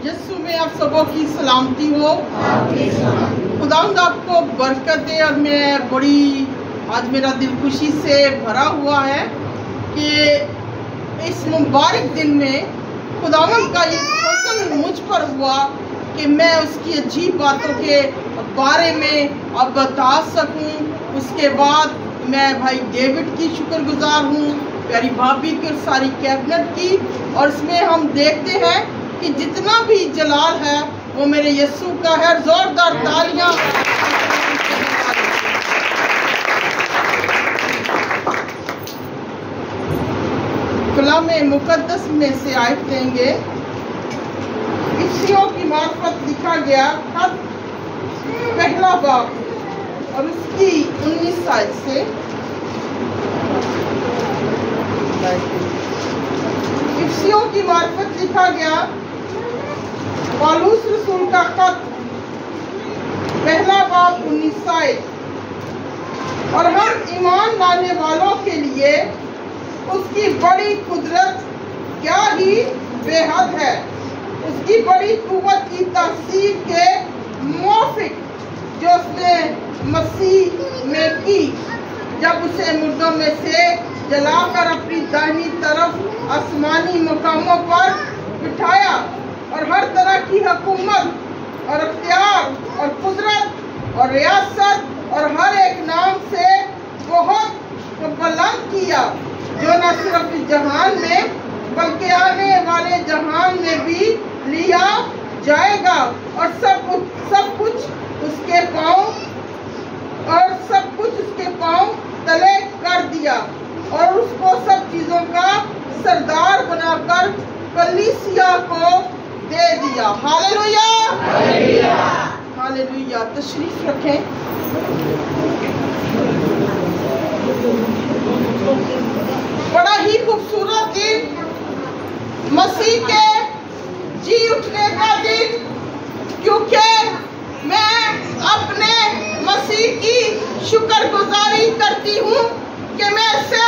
यीशु में आप सबों की सलामती हो। खुदावंद आपको बरकत दे। और मैं बड़ी आज मेरा दिल खुशी से भरा हुआ है कि इस मुबारक दिन में खुदावंद का ये फजल मुझ पर हुआ कि मैं उसकी अजीब बातों के बारे में अब बता सकूं। उसके बाद मैं भाई डेविड की शुक्रगुजार हूँ, प्यारी भाभी की और सारी कैबिनेट की। और इसमें हम देखते हैं कि जितना भी जलाल है वो मेरे यीशु का है। जोरदार तालियां। कलाम मुकद्दस में से आयत देंगे। इफ्सियों की मार्फत लिखा गया खत पहला बाब और उसकी 19 आयत से। इफ्सियों की मार्फत लिखा गया पौलुस रसूल का खत पहला बाब 19 आयत। और हम ईमान लाने वालों के लिए उसकी बड़ी कुदरत क्या ही बेहद है, उसकी बड़ी कुव्वत की तहसील के मुआफिक जो उसने मसीह में की, जब उसे मुर्दों में से जलाकर अपनी दाहिनी तरफ आसमानी मकामों पर बिठाया और हर तरह की हुकूमत और अख्तियार और कुदरत और रियासत और हर एक नाम से बहुत बुलंद किया, जो न सिर्फ इस जहान में बल्कि आने वाले जहान में भी लिया जाएगा। और सब कुछ उसके पांव तले कर दिया और उसको सब चीजों का सरदार बनाकर कलीसिया को दे दिया। Hallelujah, hallelujah. तशरीफ रखें। बड़ा ही खूबसूरत दिन, मसीह के जी उठने का दिन, क्योंकि मैं अपने मसीह की शुक्रगुजारी करती हूँ कि मैं ऐसे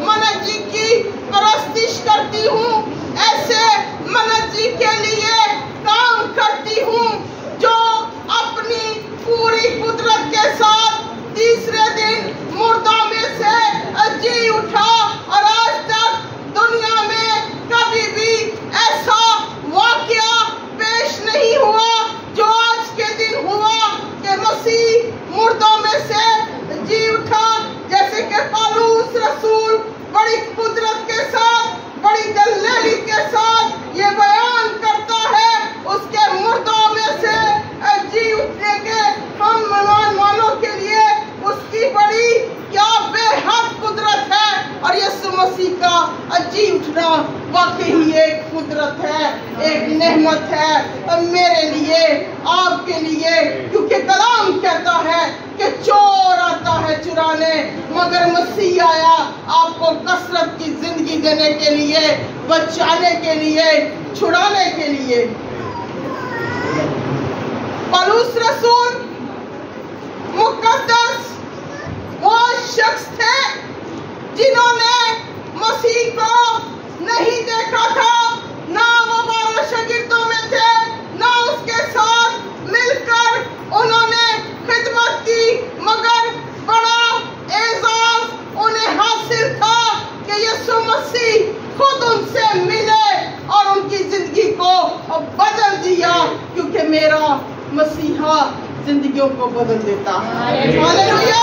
मनत जी की परस्तिश करती हूँ, ऐसे मनत जी के लिए काम करती हूँ जो अपनी पूरी कुदरत के साथ तीसरे दिन मुर्दों में से जी उठा। और आज तक दुनिया में कभी भी ऐसा वाकया पेश नहीं हुआ जो आज के दिन हुआ कि मसीह मुर्दों में से जी उठा। जैसे कि पौलुस रसूल बड़ी कुदरत के साथ, बड़ी दलेरी के साथ ये बयान करता है उसके मुर्दों में से जी उठने के हम ईमान वालों के लिए उसकी बड़ी क्या बेहद कुदरत है। और यीशु मसीह का जी उठना वाकई ही एक कुदरत है, एक नेमत है मेरे लिए, आपके लिए। क्योंकि कलाम कहता है कि चोर आता है चुराने, मगर मसीह आया आपको कसरत की जिंदगी देने के लिए, बचाने के लिए, छुड़ाने के लिए। पौलुस रसूल मुकद्दस वो शख्स थे जिन्होंने मसीह को नहीं देखा था, ना वो 12 शागिर्दों में थे, ना उसके साथ मिलकर उन्होंने खिदमत की, मगर बड़ा एजाज उन्हें हासिल था कि यीशु मसीह खुद उनसे मिले और उनकी जिंदगी को बदल दिया, क्योंकि मेरा मसीहा जिंदगियों को बदल देता है। हालेलुया।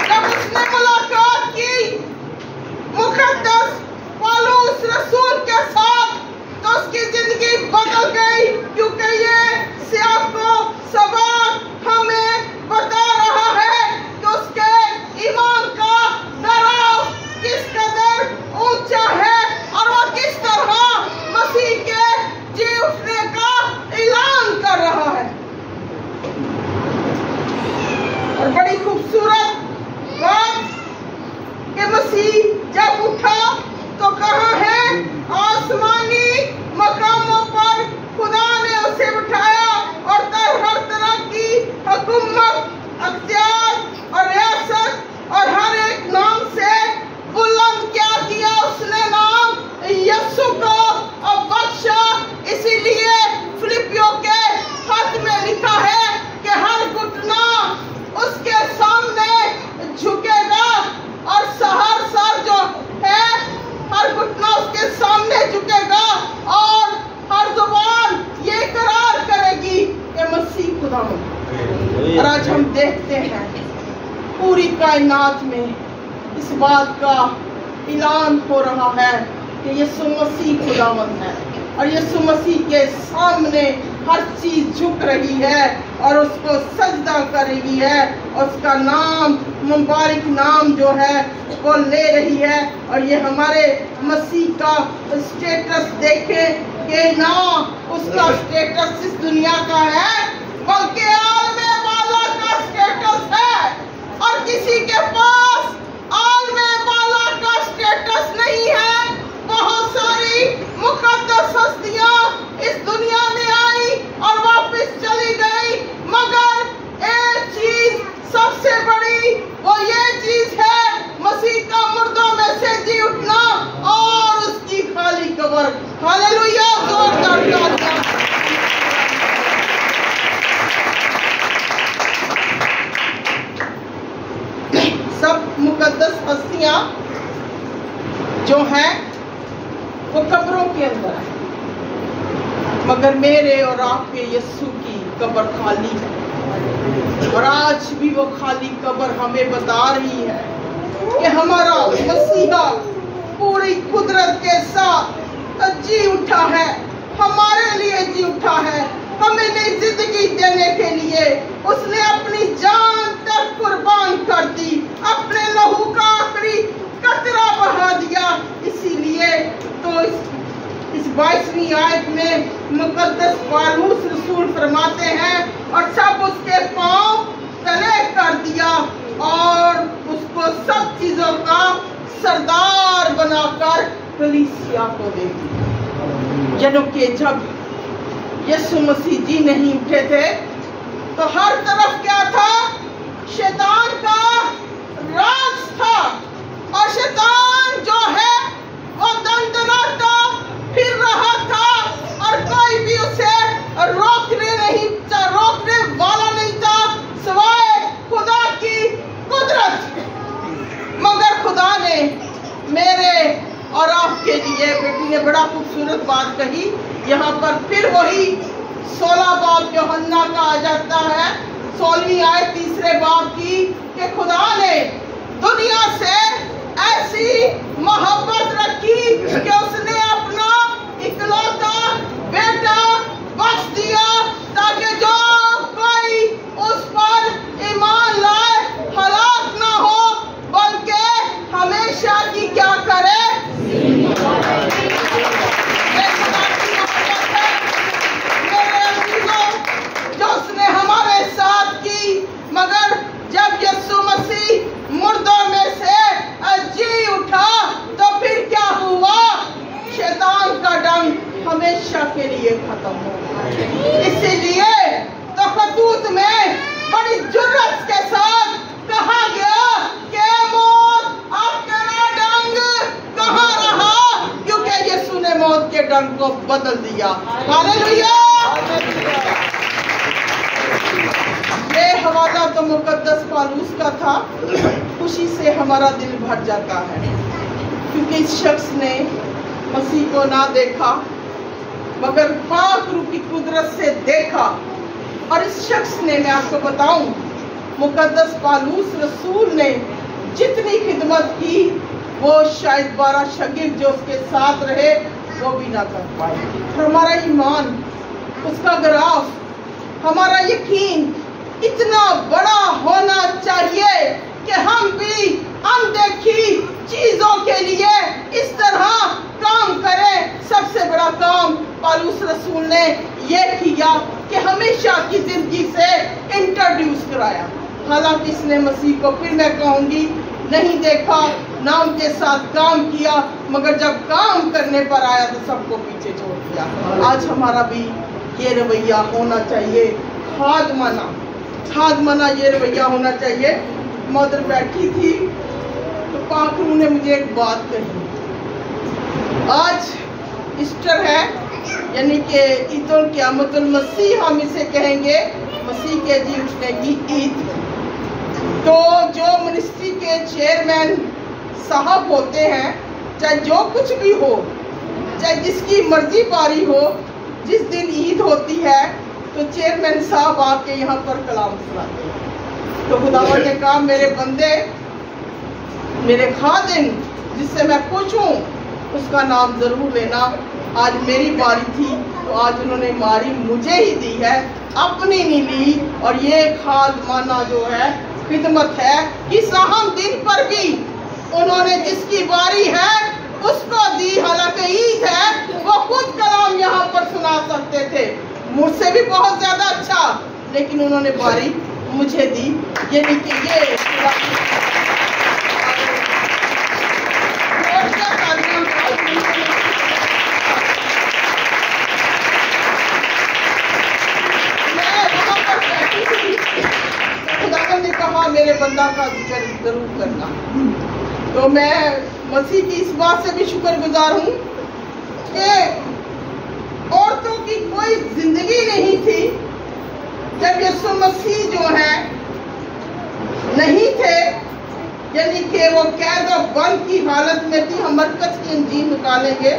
जब उसने मुलाकात की मुकद्दस पौलुस रसूल के साथ तो उसकी जिंदगी बदल गई, क्योंकि ये सियाको सबक हमें बता रहा है कि उसके ईमान का दराज किस कदर ऊंचा है और वो किस तरह मसीह के जी उठने का ऐलान कर रहा है। और बड़ी खूबसूरत बात कि मसीह जब उठा तो कहाँ है? आसमानी मकामों पर खुदा ने उसे उठाया और हर तरह की हुकूमत, अख्तियार और रियासत और हर एक नाम से बुलंद क्या किया उसने नाम कायनात में इस बात का ऐलान हो रहा है कि यीशु मसीह खुदावंद है और यीशु मसीह के सामने हर चीज झुक रही है और उसको सजदा कर रही है। उसका नाम, मुबारक नाम जो है वो ले रही है। और ये हमारे मसीह का स्टेटस देखे कि ना उसका स्टेटस इस दुनिया का है बल्कि आलमे वाला का स्टेटस है। और किसी के पास आलमे वाला का स्टेटस नहीं है। बहुत सारी मुकद्दस हस्तियां इस दुनिया में आई और वापस चली गई, मगर एक चीज सबसे बड़ी वो ये चीज है मसीह का मुर्दों में से जी उठना और उसकी खाली कब्र। हालेलुया, जोरदार तालियां। सब मुकद्दस हस्तियां जो हैं वो कब्रों के अंदर है, मगर मेरे और आपके यीशु की कब्र खाली है। और आज भी वो खाली कब्र हमें बता रही है कि हमारा मसीहा पूरी कुदरत के साथ जी उठा है, हमारे लिए जी उठा है, हमें नई जिंदगी देने के लिए उसने अपनी जान तक कुर्बान कर दी, अपने लहू का आखिरी कतरा बहा दिया। इसीलिए तो इस 22वीं आयत में मुकद्दस पौलुस रसूल फरमाते हैं और सब उसके पांव तले कर दिया और उसको सब चीजों का सरदार बनाकर कलीसिया को दे दिया। जनों के जब यीशु मसीह जी नहीं उठे थे तो हर तरफ क्या था? शैतान का राज था। और शैतान जो है वो दंडनाता फिर रहा था और कोई भी उसे रोकने वाला नहीं था सिवाय खुदा की कुदरत। मगर खुदा ने मेरे और आपके लिए, बेटी ने बड़ा खूबसूरत बात कही। यहाँ पर फिर वही 16 बाब यूहन्ना का आ जाता है, 16वीं आयत 3 बाब की, कि खुदा ने दुनिया से ऐसी मोहब्बत रखी कि उसने अपना इकलौता बेटा बख्श दिया ताकि जो कोई उस पर ईमान लाए हलाक ना हो बल्कि हमेशा की क्या करे? मेरे अजीजों, जो उसने हमारे साथ की। मगर जब यीशु मसीह मुर्दों में से जी उठा तो फिर क्या हुआ? शैतान का डंक हमेशा के लिए खत्म हो गया। इसीलिए तो खतूत में बड़ी जुर्रत के साथ कहा गया कि मौत आपका डंक कहाँ रहा? क्योंकि यीशु ने मौत के डंक को बदल दिया। हालेलुया। ये हवाला तो मुकद्दस पौलुस का था। खुशी से हमारा दिल भर जाता है क्योंकि इस शख्स ने मसीह को ना देखा मगर पाक रूह की कुदरत से देखा। और इस शख्स ने, मैं आपको बताऊं, मुकद्दस पौलुस रसूल ने जितनी खिदमत की वो शायद 12 शागिर्द जो उसके साथ रहे वो भी ना कर पाए। और हमारा ईमान, उसका ग्राफ, हमारा यकीन इतना बड़ा होना चाहिए कि हम भी अनदेखी चीजों के लिए इस तरह काम करें। सबसे बड़ा काम पौलुस रसूल ने ये किया कि हमेशा की जिंदगी से इंट्रोड्यूस कराया। हालांकि इसने मसीह को, फिर मैं कहूंगी, नहीं देखा, ना उनके साथ काम किया, मगर जब काम करने पर आया तो सबको पीछे छोड़ दिया। आज हमारा भी ये रवैया होना चाहिए, खादमना ये रवैया होना चाहिए। मदर बैठी थी तो पाक रूह ने मुझे एक बात कही। आज ईस्टर है, यानी कि ईदुल क़यामतुल मसीह हम इसे कहेंगे, मसीह के जी उठने की ईद। तो जो मिनिस्ट्री के चेयरमैन साहब होते हैं, चाहे जो कुछ भी हो, चाहे जिसकी मर्जी पारी हो, जिस दिन ईद होती है तो चेयरमैन साहब आके यहाँ पर कलाम सुनाते हैं। तो खुदावंद ने कहा, मेरे बंदे मेरे खादिम जिससे मैं खुश हूँ उसका नाम जरूर लेना। आज मेरी बारी थी तो आज उन्होंने मारी मुझे ही दी है, अपनी नहीं ली। और ये खादमाना जो है खिदमत है, इस अहम दिन पर भी उन्होंने जिसकी बारी है उसको दी। हालांकि ईद है, वो खुद कलाम यहाँ पर सुना सकते थे, मुझसे भी बहुत ज्यादा अच्छा, लेकिन उन्होंने बारी मुझे दी। यानी कि ये खुदावन ने कहा मेरे बंदा का जिक्र जरूर करना। तो मैं मसीह की इस बात से भी शुक्रगुजार हूँ कि औरतों की कोई जिंदगी नहीं थी जब यीशु मसीह जो है नहीं थे, यानी कि वो कैद और बंद की हालत में थी। हम मरकज की इंजील निकालेंगे,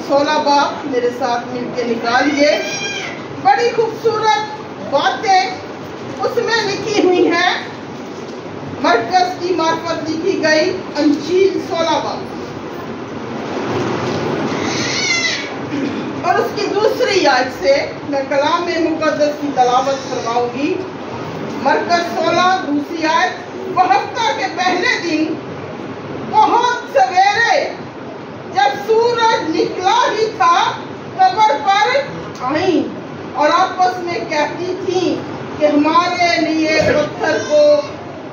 16 बाब मेरे साथ मिलके निकालिए। बड़ी खूबसूरत बातें उसमें लिखी हुई हैं, मरकज की मार्फत लिखी गई इंजील 16 बाब और उसकी दूसरी आयत से मैं कलाम मुकद्दस की तलावत करवाऊंगी। मरकज 16 दूसरी आयत। वह हफ्ता के पहले दिन बहुत सवेरे जब सूरज निकला ही था कब्र पर आई और आपस में कहती थी कि हमारे लिए पत्थर को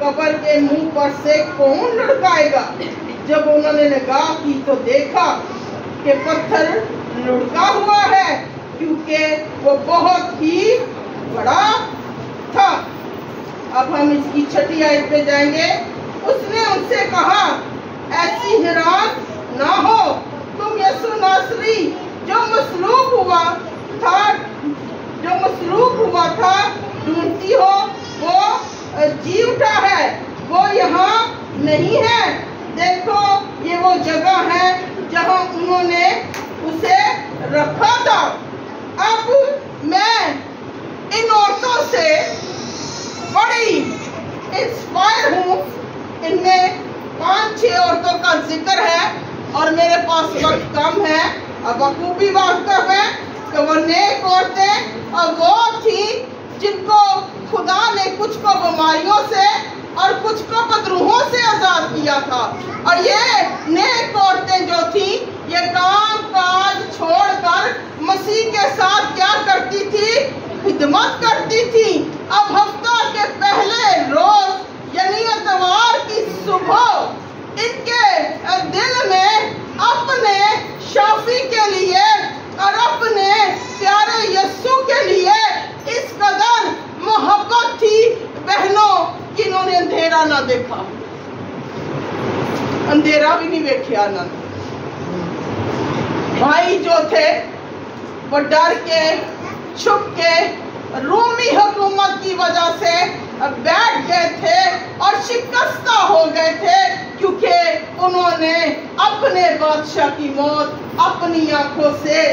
कब्र के मुंह पर से कौन लुढ़काएगा। जब उन्होंने निगाह की तो देखा कि पत्थर लुढ़का हुआ है, क्योंकि वो बहुत ही बड़ा था। अब हम इसकी छठी आयत पे जाएंगे। उसने उनसे कहा, ऐसी हैरान ना हो, तुम यीशु नासरी जो मसलूब हुआ था ढूंढती हो, वो जी उठा है, वो यहाँ नहीं है। देखो ये वो जगह है जहाँ उन्होंने उसे रखा था। अब मैं इन औरतों से बड़ी इंस्पायर हूँ। इनमें 5-6 औरतों का जिक्र है और मेरे पास वक्त कम है। अब बखूबी वाक़िफ़ है कि वो नेक औरतें और वो थी जिनको खुदा ने कुछ को बीमारियों से और कुछ को बदरूहों से आजाद किया था। और ये नेक औरतें जो थी ये काम काज छोड़कर मसीह के साथ क्या करती थी? खिदमत करती थी। अब हफ्ता के पहले रोज यानी इतवार की सुबह इनके दिल में अपने शाफी के लिए और अपने प्यारे यीशु के लिए इस कदर मोहब्बत थी बहनों कि इन्होंने अंधेरा ना देखा, अंधेरा भी नहीं देखा ना। भाई जो थे वो डर के छुप के रोमी हुकूमत की वजह से बैठ गए थे और शिकस्ता हो गए थे, क्योंकि उन्होंने अपने बादशाह की मौत अपनी आंखों से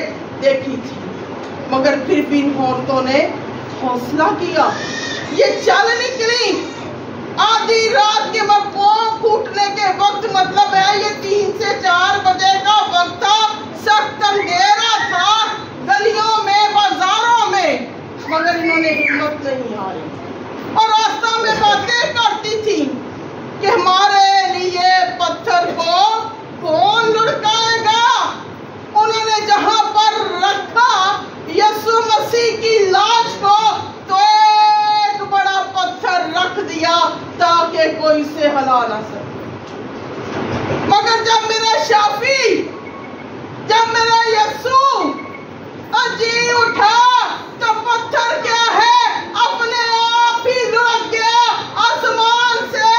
देखी थी। मगर फिर भी इन औरतों ने हौसला किया, ये चल निकली आधी रात के पाँव फूटने के वक्त, मतलब है ये 3 से 4 बजे का वक्त था। सख्त अंधेरा था गलियों में बाजारों में, मगर इन्होंने हिम्मत नहीं हारी और रास्ता में बातें करती थी कि हमारे लिए पत्थर को कौन लुढ़काएगा। उन्होंने जहां पर रखा यीशु मसीह की लाश को तो एक बड़ा पत्थर रख दिया ताकि कोई से हिला ना सके। मगर जब मेरा शाफी, जब मेरा यीशु जी उठा तो पत्थर क्या है अपने आप ही लुढ़क गया। आसमान से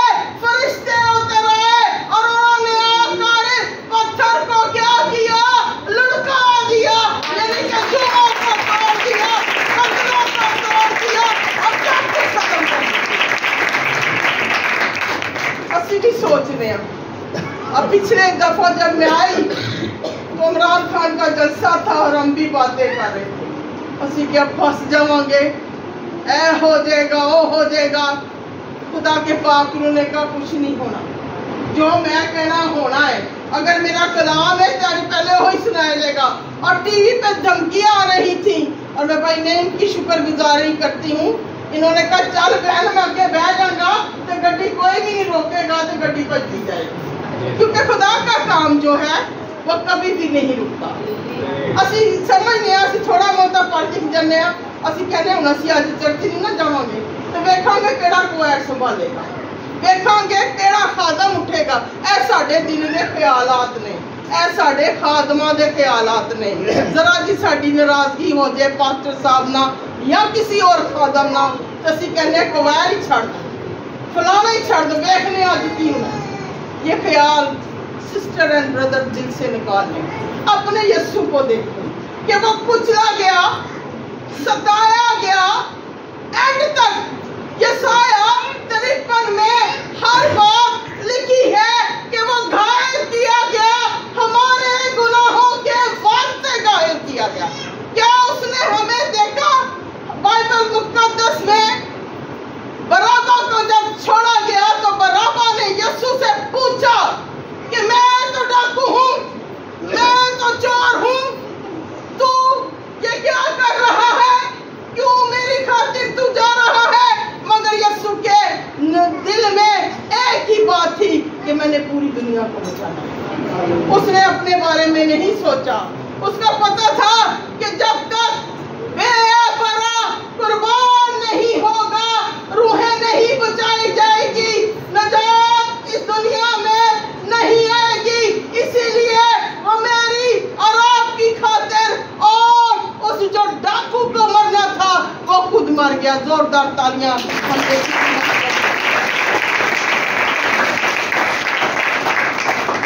फरिश्ते उतर आए और उन्होंने आकर पत्थर को क्या किया? लुढ़का दिया, यानी कि जुओं को तोड़ दिया, पत्थरों को तोड़ दिया और सब कुछ खत्म कर दिया। असली भी सोच रहे हैं। अब पिछले दफा जब मैं आई तो इमरान खान का जलसा था और हम भी बातें कर रहे थे, असी क्या फंस जावांगे, ऐ हो जाएगा, ओ हो जाएगा। खुदा के पाक उन्होंने कहा कुछ नहीं होना, جو میں کہنا ہونا ہے. اگر میرا کلام ہے تو پہلے وہی سنایا جائے گا. اور ٹی وی پہ دھمکیاں آ رہی تھیں اور میں بھائی نے ان کی شکر گزاری کرتی ہوں. انہوں نے کہا چل بہن میں آگے بہ جاؤں گا تو گڈی کوئی بھی نہیں روکے گا تو گڈی بچتی جائے گی. کیونکہ خدا کا کام جو ہے وہ کبھی بھی نہیں رکتا. اسی سمجھنے اسی تھوڑا موٹا پڑھ لکھ جانے اسی کہنے ہوں اسی اج چرچ نہیں نہ جاواں گے تو ویکھاں گے کیڑا کوئر سنبھالے گا, ویکھاں گے کیڑا خادم اٹھے گا. اے ساڈے دل دے خیالات نے, اے ساڈے خادماں دے خیالات نے. ذرا جی ساڈی ناراضگی ہو جائے پاسٹر صاحب نہ یا کسی اور خادم نہ تو اسی کہنے کوئر ہی چھڑ دو, فلانا ہی چھڑ دو, ویکھنے اج کی ہونا. یہ خیال سسٹر اینڈ بردر دل سے نکال لیں. اپنے یسوع کو دیکھو کہ وہ کچلا گیا, ستایا گیا, اینڈ تک یسایہ 53 میں ہر بات لکھی ہے کہ وہ گھائل کیا گیا, ہمارے گناہوں کے واسطے گھائل کیا گیا. کیا اس نے ہمیں دیکھا؟ بائبل مقدس میں بارابا کو جب چھوڑا گیا تو بارابا نے یسوع سے پوچھا کہ میں تو ڈاکو ہوں, میں تو چور ہوں, تو یہ کیا کر رہا ہے, کیوں میری خاطر تو جا رہا ہے؟ مگر یسوع کے دل میں ایک ہی بات تھی کہ میں نے پوری دنیا کو بچانا. اس نے اپنے بارے میں نہیں سوچا. اس کا پتہ تھا کہ جب تک بے برا قربان نہیں ہوگا روحیں نہیں بچائی جائے گی, نجات اس دنیا میں نہیں آئے گی. اسی لیے وہ میری اور آپ کی خاطر اور اس جو ڈاکو کو مرنا تھا وہ خود مر گیا. زوردار تالیاں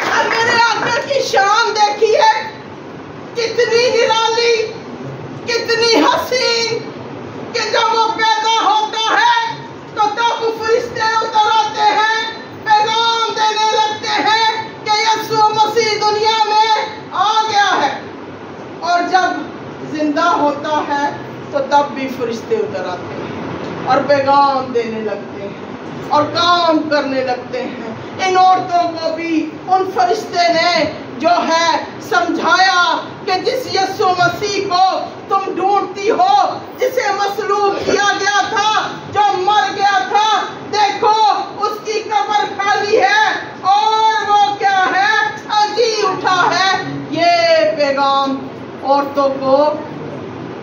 ہم میرے آقا کی شان دیکھیے, کتنی نرالی, کتنی حسین, کہ جب وہ پیدا ہوتا ہے تو تب فرشتے اتر آتے ہیں, پیغام دینے لگتے ہیں کہ یسوع مسیح دنیا میں آ گیا ہے. اور جب زندہ ہوتا ہے تو تب بھی فرشتے اتر آتے ہیں اور پیغام دینے لگتے ہیں اور کام کرنے لگتے ہیں. ان عورتوں کو بھی ان فرشتے نے جو ہے سمجھایا کہ جس یسوع مسیح کو تم ڈھونڈتی ہو, جسے مصلوب کیا گیا تھا, جو مر گیا تھا, دیکھو اس کی قبر خالی ہے اور وہ کیا ہے, جی اٹھا ہے. یہ پیغام عورتوں کو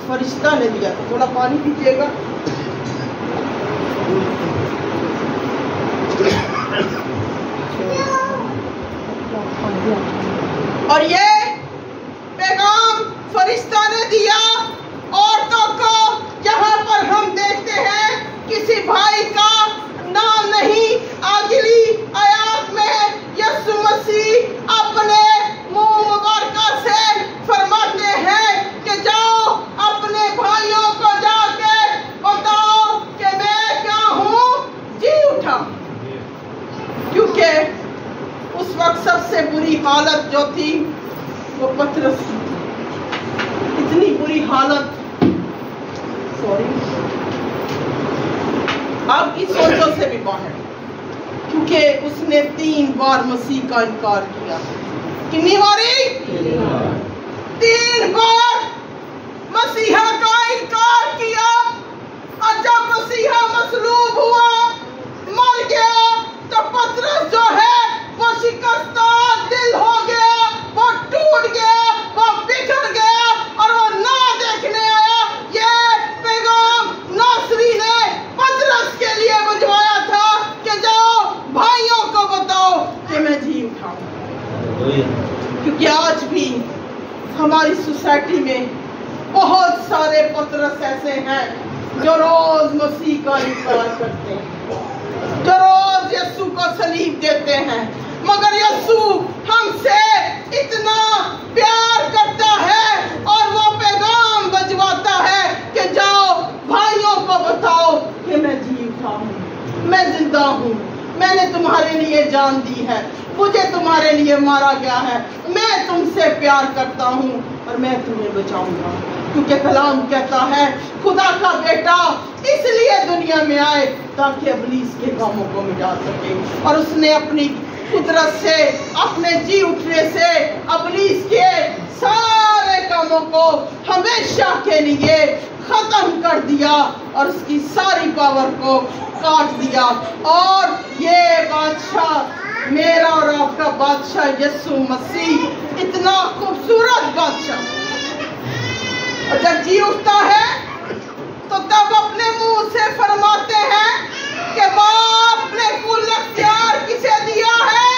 فرشتہ نے دیا تھا. تھوڑا پانی پیجیے گا. اور یہ پیغام فرشتہ نے دیا عورتوں کو. جہاں پر ہم دیکھتے ہیں کسی بھائی کا نام نہیں, اگلی آیات میں یسوع مسیح اپنے منہ مبارکہ سے فرماتے ہیں کہ جاؤ اپنے بھائیوں کو جا کے بتاؤ کہ میں کیا ہوں, جی اٹھا. کیونکہ اس وقت سب سے بری حالت جو تھی وہ پطرس کی تھی. اتنی بری حالت, آپ کی سوچوں سے بھی باہر, کیونکہ اس نے 3 بار مسیح کا انکار کیا. کتنی باری؟ 3 بار مسیحا کا انکار کیا. اور جب مسیحا مصلوب ہوا, مر گیا, تو پطرس جو ہے وہ شکستہ دل ہو گیا, وہ ٹوٹ گیا, وہ بکھر گیا اور وہ نہ دیکھنے آیا. یہ پیغام ناصری نے پطرس کے لیے بھجوایا تھا کہ جاؤ بھائیوں کو بتاؤ کہ میں جی اٹھاؤں. کیونکہ آج بھی ہماری سوسائٹی میں بہت سارے پطرس ایسے ہیں جو روز مسیح کا انکار کرتے ہیں, جو روز یسوع کو صلیب دیتے ہیں. مگر یسوع ہم سے اتنا پیار کرتا ہے اور وہ پیغام بھجواتا ہے کہ جاؤ بھائیوں کو بتاؤ کہ میں جی اٹھا ہوں, میں زندہ ہوں, میں نے تمہارے لیے جان دی ہے, مجھے تمہارے لیے مارا گیا ہے, میں تم سے پیار کرتا ہوں اور میں تمہیں بچاؤں گا. کیونکہ کلام کہتا ہے خدا کا بیٹا اس لیے دنیا میں آئے تاکہ ابلیس کے کاموں کو مٹا سکے. اور اس نے اپنی कुदरत से, अपने जी उठने से इब्लीस के सारे कामों को हमेशा के लिए खत्म कर दिया और उसकी सारी पावर को काट दिया। और ये बादशाह, मेरा और आपका बादशाह यीशु मसीह, इतना खूबसूरत बादशाह, और जब जी उठता है तो तब अपने मुंह से फरमाते हैं कि बाप ने कुल अख्तियार किसे दिया है?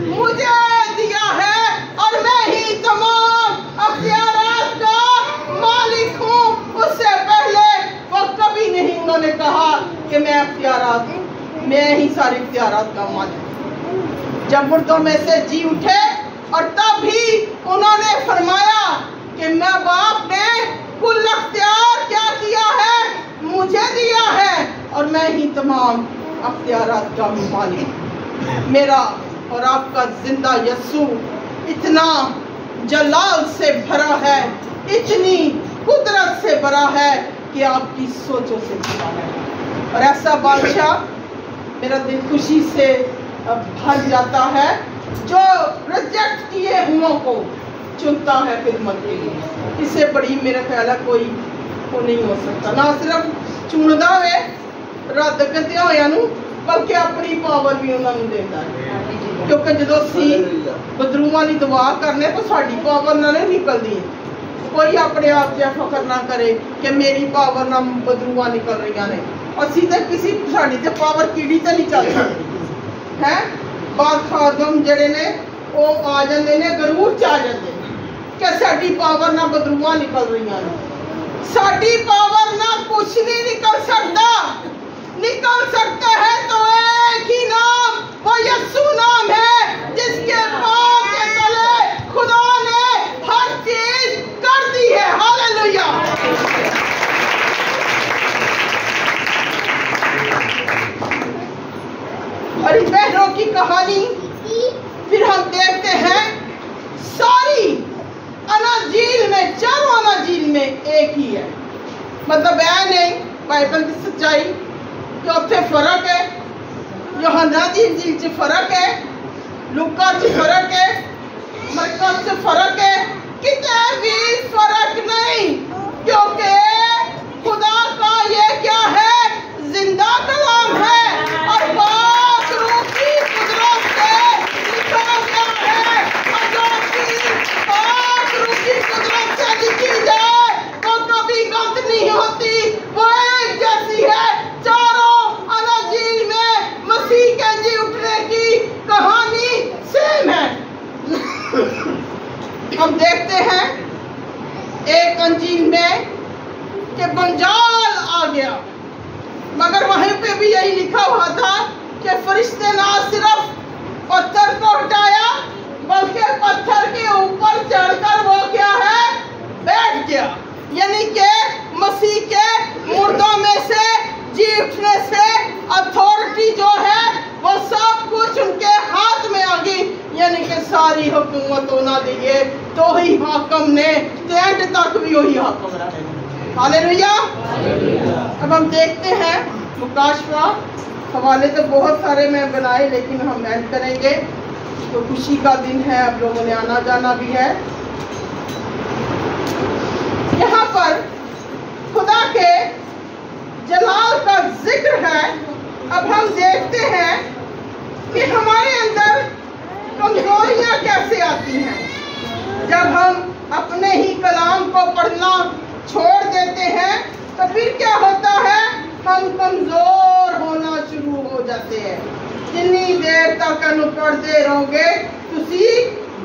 मुझे दिया है, और मैं ही तमाम अख्तियारात का मालिक हूँ। उससे पहले वो कभी नहीं उन्होंने कहा कि मैं अख्तियारात, मैं ही सारे अख्तियारात का मालिक हूँ। जब मुर्दों में से जी उठे और तब ही उन्होंने फरमाया कि मैं बाप ने कुल अख्तियार क्या किया है? मुझे दिया है, और मैं ही तमाम अख्तियारात का मालिक। मेरा और आपका जिंदा यीशु इतना जलाल से भरा है, इतनी कुदरत से भरा है कि आपकी सोचों से भरा है। और ऐसा बादशाह मेरा दिल खुशी से भर जाता है जो रिजेक्ट किए हुओं को चुनता है खिदमत के लिए। इससे बड़ी मेरा ख्याल है कोई वो नहीं हो सकता। ना सिर्फ चुनदा वे रद्द करते होया नू, बल्कि अपनी पावर भी उन्होंने देता है। क्योंकि जो असी बदरूआं दी दुआ करने तो साड़ी पावर ना नहीं निकलती। कोई अपने आप से फखर ना करे कि मेरी पावर ना बदरूआं निकल रही ने। असी तो किसी साड़ी ते पावर कीड़ी तो नहीं चल सकती है। बाद खादम जड़े ने वो आ जाते ने, गरूर च आ जाते कि साड़ी पावर ना बदरूआं निकल रही ने। साड़ी पावर ना कुछ नहीं निकल सकता। निकल सकता है तो एक ही नाम, वो यीशु नाम है, जिसके पांव के तले खुदा ने हर चीज कर दी है। हालेलुया। और इन बहनों की कहानी फिर हम देखते हैं, सारी अनाजील में, चारों अनाजील में एक ही है। मतलब है नहीं बाइबल की सच्चाई चौथे फर्क है, यूहन्ना दी इंजील च फर्क है, लूका च फर्क है, मरकुस च फर्क है, किते भी फर्क नहीं। क्योंकि खुदा का ये क्या है? जिंदा कलाम है, और पाक रूह की कुदरत से लिखा गया है। और जो चीज पाक रूह की कुदरत से लिखी जाए तो कभी गलत नहीं होती, वो एक जैसी है। चारों अनाजील में मसीह के जी उठने की कहानी सेम है। हम देखते हैं एक अंजील में कि बंजाल आ गया, मगर वहीं पे भी यही लिखा हुआ था कि फरिश्ते ना सिर्फ पत्थर को हटाया, बल्कि पत्थर के ऊपर चढ़कर वो क्या है? बैठ गया। यानी कि मसीह के मुर्दों में से जी उठने से अथॉरिटी जो है वो सब कुछ उनके हाथ में आ गई। यानी कि सारी हुकूमत ना दिए तो ही हाकम ने एंड तक भी वही हाकम रहे। हालेलुया। अब हम देखते हैं मुकाशवा, हवाले तो बहुत सारे मैं बनाए लेकिन हम एंड करेंगे तो खुशी का दिन है, अब लोगों ने आना जाना भी है। यहाँ पर खुदा के जलाल का जिक्र है। अब हम देखते हैं कि हमारे अंदर कमजोरियां कैसे आती हैं। जब हम अपने ही कलाम को पढ़ना छोड़ देते हैं तो फिर क्या होता है? हम कमजोर होना शुरू हो जाते हैं। जितनी देर तक अनु पढ़ते रहोगे तुसी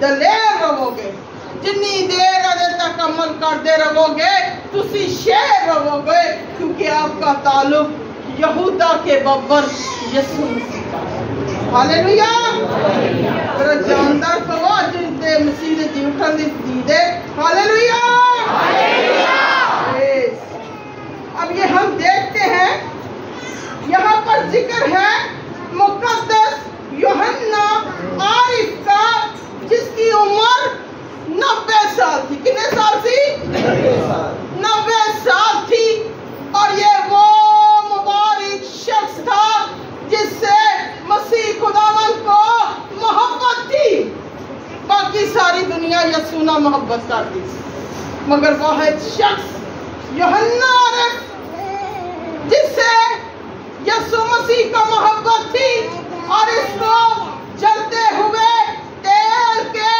दलेर रहोगे, जितनी देर तक अमल करते रहोगे तुसी शेर रहोगे, क्योंकि आपका ताल्लुक यहूदा के बब्बर यीशु मसीह का है। हालेलुया। तेरा जानदार कहो जिनते मसीह दे जी उठन दी दे। हालेलुया। अब ये हम देखते हैं, यहाँ पर जिक्र है मुकद्दस यूहन्ना आरिफ का, जिसकी उम्र 90 साल थी। कितने साल थी? 90 साल थी। और ये वो मुबारक शख्स था जिससे मसीह खुदावंद को गुना मोहब्बत करती, मगर वाहिद शख्स यूहन्ना जिससे यीशु मसीह को मोहब्बत थी और इसको जलते हुए तेल के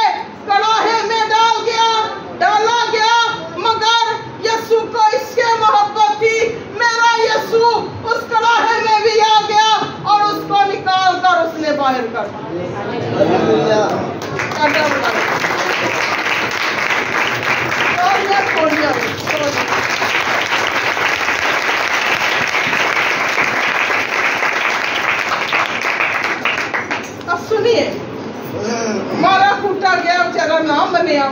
कड़ाहे में डाला गया, मगर यीशु को इससे मोहब्बत थी, मेरा यीशु उस कड़ाहे में भी आ गया और उसको निकाल कर उसने बाहर कर दिया। अब सुनिए, मारा कूटा गया बेचारा ना बनिया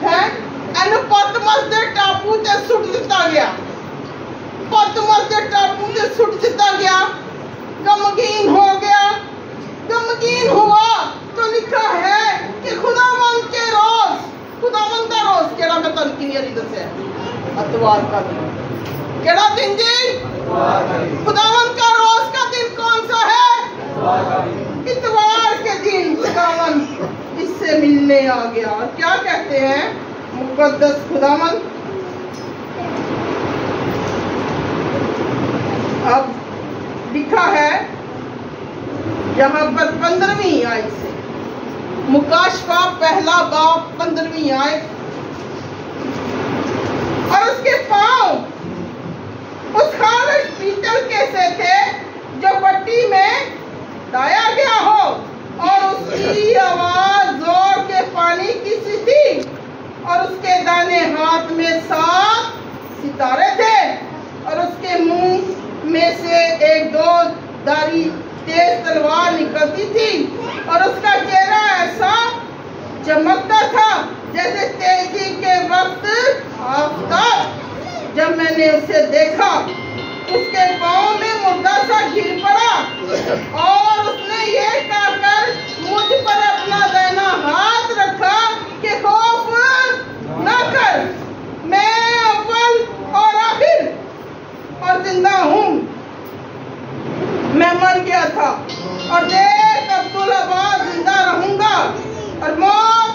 है, एनु पतमस दे टापू ते सुट दिता गया, पतमस दे टापू ते सुट दिता गया, गमगीन हो गया। गमगीन हुआ तो लिखा है कि खुदावंद का रोज केड़ा मैं तन की नहीं दसे अतवार का दिन, केड़ा दिन जी? खुदावंद का रोज का दिन कौन सा है? इतवार के दिन खुदावंद इससे मिलने आ गया और क्या कहते हैं मुकद्दस खुदावंद। अब लिखा है यहाँ पर 15वीं आयत से, मुकाशफा पहला बाब 15वीं आयत, और उसके पांव उस खालिश पीतल के से थे जो पट्टी में दाया गया हो, और उसकी आवाज जोर के पानी की सी थी, और उसके दाने हाथ में 7 सितारे थे, और उसके मुंह में से एक 2 धारी तेज तलवार निकलती थी, और उसका चेहरा ऐसा चमकता था जैसे तेजी के वक्त आफताब। जब मैंने उसे देखा, उसके पांव में मुर्दा सा गिर पड़ा, और उसने ये कहकर मुझ पर अपना दाहिना हाथ रखा कि खौफ न कर, मैं अव्वल और आखिर और जिंदा हूँ। मैं मर गया था और देख अब्दुल्लाबाद जिंदा रहूंगा, और मौत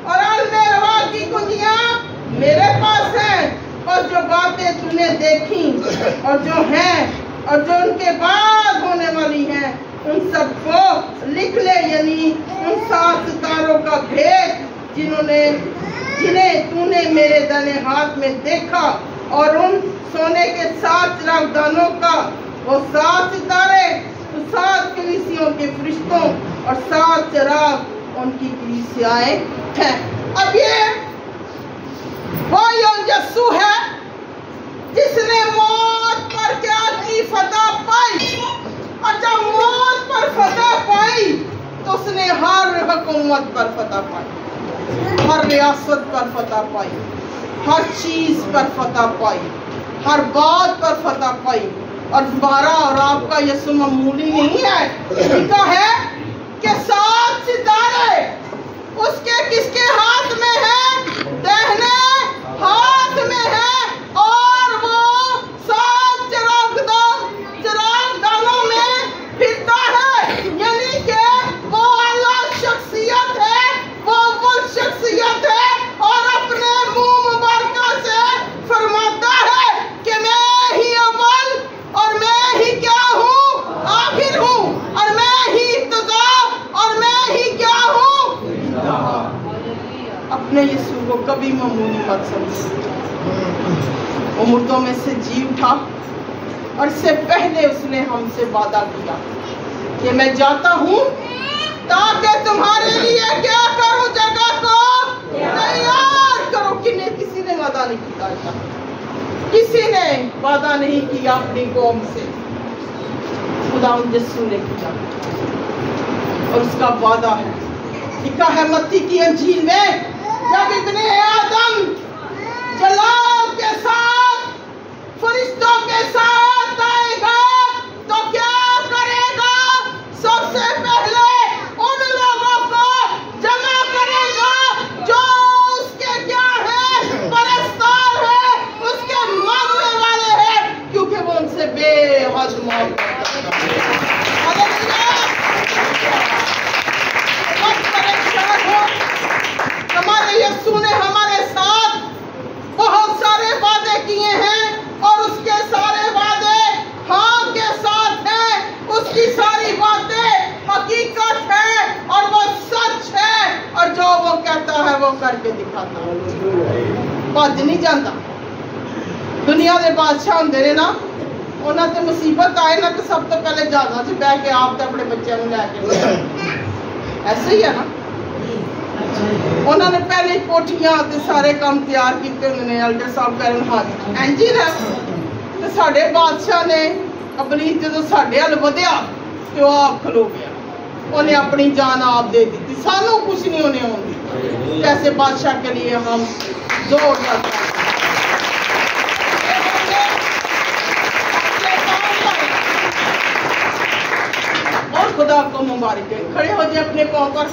और अलमेरवा की कुंजियां मेरे पास हैं, और जो बातें तूने देखी और जो हैं और जो उनके बाद होने वाली हैं उन सबको लिख ले, यानी उन 7 सितारों का भेद जिन्हें तूने मेरे दाहिने हाथ में देखा, और उन सोने के 7 चिरागदानों का वो 7 सितारे 7 कलीसियों के फरिश्तों और 7 चिराग उनकी कलीसियाएं हैं। अब ये वो यीशु है जिसने मौत पर क्या की फतह पाई, और जब मौत पर फतह पाई तो उसने हर हुकूमत पर फतह पाई, हर रियासत पर फतह पाई, हर चीज पर फतह पाई, हर बात पर फतह पाई। और तुम्हारा और आपका यीशु मामूली नहीं है। लिखा है कि 7 सितारे उसके किसके हाथ में है? दाहिने हाथ में है, और वो 7 चिरागदानों में फिरता है, यानी कि वो अल्लाह शख्सियत है, वो अव्वल शख्सियत है, और अपने मुंह मुबारक से फरमाता है कि मैं ही अव्वल और मैं ही क्या हूँ? आखिर हूँ, और मैं ही इब्तिदा और मैं ही क्या हूँ? अपने यीशु को कभी मामूली मत समझो। वो मुर्दों में से जी उठा, और इससे पहले उसने हमसे वादा किया कि मैं जाता हूँ ताकि तुम्हारे लिए क्या करूँ? जगह को तैयार करो। किसी ने वादा नहीं किया था, किसी ने वादा नहीं किया अपनी कौम से, खुदा यीशु ने किया, और उसका वादा है। लिखा है मत्ती की अंजील में, जब इब्ने आदम जलाल के साथ फरिश्तों के साथ आएगा तो क्या करेगा? सबसे पहले उन लोगों को जमा करेगा जो उसके क्या है? परस्तार है, उसके मांगने वाले हैं, क्योंकि वो उनसे बेहद मोहब्बत करता है। हमारे ਭੱਜ ਨਹੀਂ ਜਾਂਦਾ। ਦੁਨੀਆ ਦੇ ਬਾਦਸ਼ਾਹ ਹੁੰਦੇ ਨੇ ਨਾ, ਉਹਨਾਂ ਤੇ ਮੁਸੀਬਤ ਆਏ ਨਾ, ਤੇ ਸਭ ਤੋਂ ਪਹਿਲੇ ਜਹਾਜ਼ਾਂ 'ਚ ਬਹਿ ਕੇ ਆਪ ਤੇ ਆਪਣੇ ਬੱਚਿਆਂ ਨੂੰ ਲੈ ਕੇ ਐਸੇ ਹੀ ਹੈ ਨਾ। ਉਹਨਾਂ ਨੇ ਪਹਿਲੇ ਕੋਠੀਆਂ ਤੇ ਸਾਰੇ ਕੰਮ ਤਿਆਰ ਕੀਤੇ ਹੁੰਦੇ ਨੇ। ਐਲਡਰ ਸਾਹਿਬ ਕਰਨ ਹਾਜ਼ਰ ਇੰਜ ਹੀ ਨਾ। ਤੇ ਸਾਡੇ ਬਾਦਸ਼ਾਹ ਨੇ ਅਬਲੀਸ ਜਦੋਂ ਸਾਡੇ ਵੱਲ ਵਧਿਆ ਤੇ ਉਹ ਆਪ ਖਲੋ ਗਿਆ, ਉਹਨੇ अपनी जान आप दे दी थी। सानू कुछ नहीं होने होंगे। कैसे बादशाह के लिए हम जोर करते हैं। और खुदा को मुबारक है। खड़े हो जाए अपने पाँव पर।